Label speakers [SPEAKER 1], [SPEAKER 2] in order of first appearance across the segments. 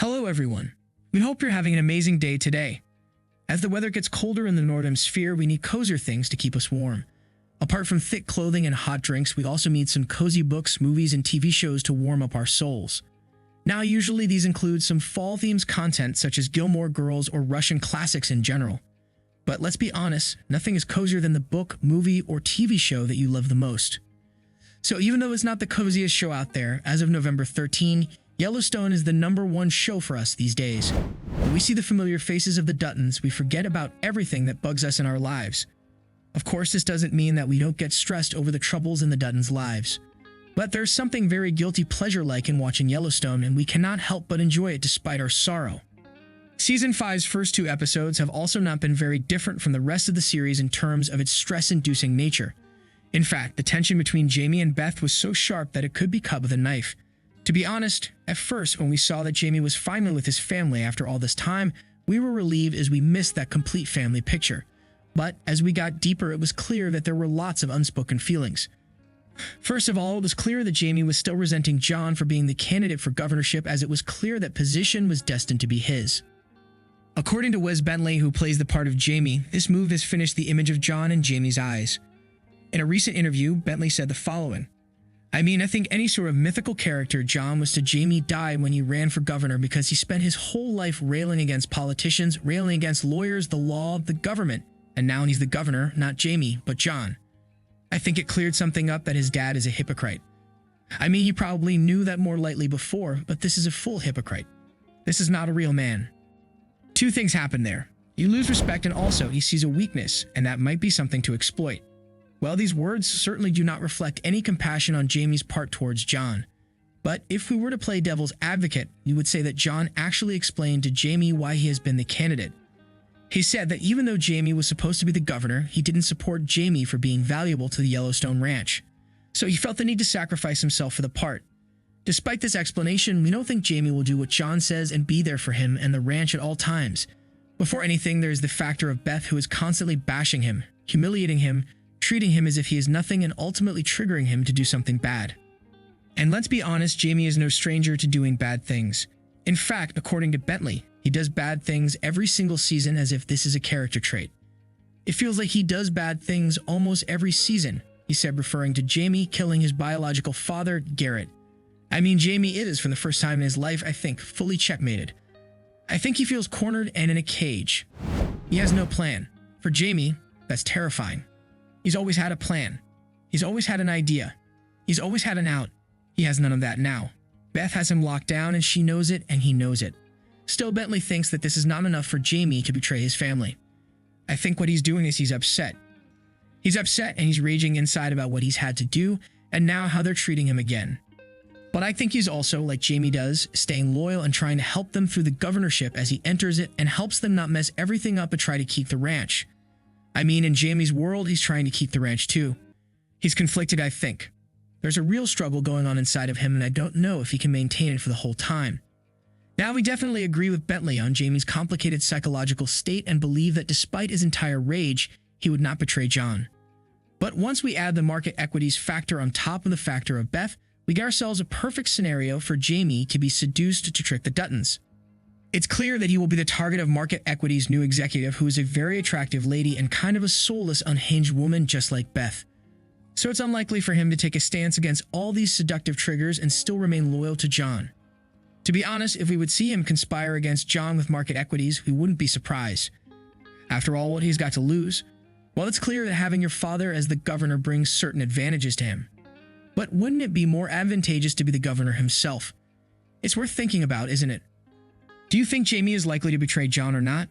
[SPEAKER 1] Hello everyone. We hope you're having an amazing day today. As the weather gets colder in the northern sphere, we need cozier things to keep us warm. Apart from thick clothing and hot drinks, we also need some cozy books, movies, and TV shows to warm up our souls. Now, usually these include some fall-themed content such as Gilmore Girls or Russian classics in general. But let's be honest, nothing is cozier than the book, movie, or TV show that you love the most. So even though it's not the coziest show out there, as of November 13, Yellowstone is the #1 show for us these days. When we see the familiar faces of the Duttons, we forget about everything that bugs us in our lives. Of course, this doesn't mean that we don't get stressed over the troubles in the Duttons' lives. But there's something very guilty pleasure-like in watching Yellowstone, and we cannot help but enjoy it despite our sorrow. Season 5's first 2 episodes have also not been very different from the rest of the series in terms of its stress-inducing nature. In fact, the tension between Jamie and Beth was so sharp that it could be cut with a knife. To be honest, at first, when we saw that Jamie was finally with his family after all this time, we were relieved as we missed that complete family picture. But as we got deeper, it was clear that there were lots of unspoken feelings. First of all, it was clear that Jamie was still resenting John for being the candidate for governorship, as it was clear that position was destined to be his. According to Wes Bentley, who plays the part of Jamie, this move has finished the image of John in Jamie's eyes. In a recent interview, Bentley said the following: I think any sort of mythical character John was to Jamie died when he ran for governor, because he spent his whole life railing against politicians, railing against lawyers, the law, the government, and now he's the governor, not Jamie, but John. I think it cleared something up that his dad is a hypocrite. He probably knew that more lightly before, but this is a full hypocrite. This is not a real man. 2 things happen there. You lose respect, and also he sees a weakness, and that might be something to exploit. Well, these words certainly do not reflect any compassion on Jamie's part towards John. But if we were to play devil's advocate, you would say that John actually explained to Jamie why he has been the candidate. He said that even though Jamie was supposed to be the governor, he didn't support Jamie for being valuable to the Yellowstone ranch. So he felt the need to sacrifice himself for the part. Despite this explanation, we don't think Jamie will do what John says and be there for him and the ranch at all times. Before anything, there is the factor of Beth, who is constantly bashing him, humiliating him, treating him as if he is nothing, and ultimately triggering him to do something bad. And let's be honest, Jamie is no stranger to doing bad things. In fact, according to Bentley, he does bad things every single season as if this is a character trait. It feels like he does bad things almost every season, he said, referring to Jamie killing his biological father, Garrett. Jamie is, for the first time in his life, fully checkmated. I think he feels cornered and in a cage. He has no plan. For Jamie, that's terrifying. He's always had a plan. He's always had an idea. He's always had an out. He has none of that now. Beth has him locked down, and she knows it, and he knows it. Still, Bentley thinks that this is not enough for Jamie to betray his family. I think what he's doing is he's upset. He's upset, and he's raging inside about what he's had to do, and now how they're treating him again. But I think he's also, like Jamie does, staying loyal and trying to help them through the governorship as he enters it and helps them not mess everything up and try to keep the ranch. In Jamie's world, he's trying to keep the ranch too. He's conflicted, I think. There's a real struggle going on inside of him, and I don't know if he can maintain it for the whole time. Now, we definitely agree with Bentley on Jamie's complicated psychological state and believe that despite his entire rage, he would not betray John. But once we add the market equities factor on top of the factor of Beth, we get ourselves a perfect scenario for Jamie to be seduced to trick the Duttons. It's clear that he will be the target of Market Equities' new executive, who is a very attractive lady and kind of a soulless, unhinged woman just like Beth. So it's unlikely for him to take a stance against all these seductive triggers and still remain loyal to John. To be honest, if we would see him conspire against John with Market Equities, we wouldn't be surprised. After all, what he's got to lose? Well, it's clear that having your father as the governor brings certain advantages to him. But wouldn't it be more advantageous to be the governor himself? It's worth thinking about, isn't it? Do you think Jamie is likely to betray John or not?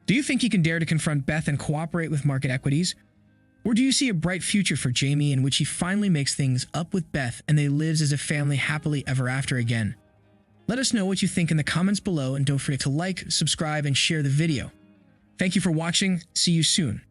[SPEAKER 1] Do you think he can dare to confront Beth and cooperate with Market Equities? Or do you see a bright future for Jamie in which he finally makes things up with Beth and they live as a family happily ever after again? Let us know what you think in the comments below, and don't forget to like, subscribe, and share the video. Thank you for watching. See you soon.